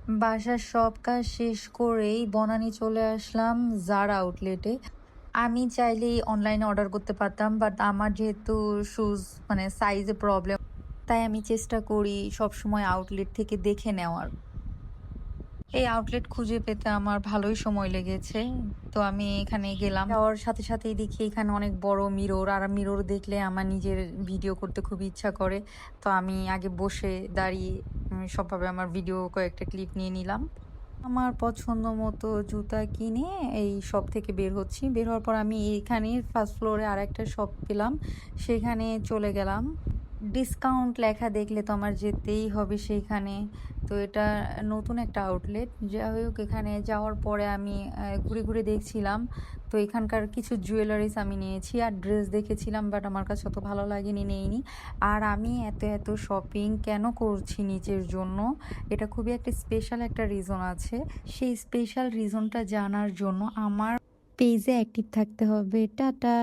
বাসার সব কাজ শেষ করেই বনানী চলে আসলাম জারা আউটলেটে। আমি চাইলেই অনলাইনে অর্ডার করতে পারতাম, বাট আমার যেহেতু শুজ মানে সাইজে প্রবলেম, তাই আমি চেষ্টা করি সবসময় আউটলেট থেকে দেখে নেওয়ার। এই আউটলেট খুঁজে পেতে আমার ভালোই সময় লেগেছে। তো আমি এখানে গেলাম, যাওয়ার সাথে সাথেই দেখি এখানে অনেক বড় মিরর, আর মিরর দেখলে আমার নিজের ভিডিও করতে খুব ইচ্ছা করে। তো আমি আগে বসে দাঁড়িয়ে সবভাবে আমার ভিডিও কয়েকটা ক্লিপ নিয়ে নিলাম। আমার পছন্দ মতো জুতা কিনে এই শপ থেকে বের হচ্ছি। বের হওয়ার পর আমি এইখানে ফার্স্ট ফ্লোরে আর একটা শপ পেলাম, সেখানে চলে গেলাম। ডিসকাউন্ট লেখা দেখলে তো আমার যেতেই হবে সেইখানে। তো এটা নতুন একটা আউটলেট। যাই হোক, এখানে যাওয়ার পরে আমি ঘুরে ঘুরে দেখছিলাম। তো এখানকার কিছু জুয়েলারিস আমি নিয়েছি আর ড্রেস দেখেছিলাম, বাট আমার কাছে অত ভালো লাগেনি, নেইনি। আর আমি এত এত শপিং কেন করছি নিজের জন্য, এটা খুবই একটা স্পেশাল একটা রিজন আছে। সেই স্পেশাল রিজনটা জানার জন্য আমার পেজে অ্যাক্টিভ থাকতে হবে। টাটা।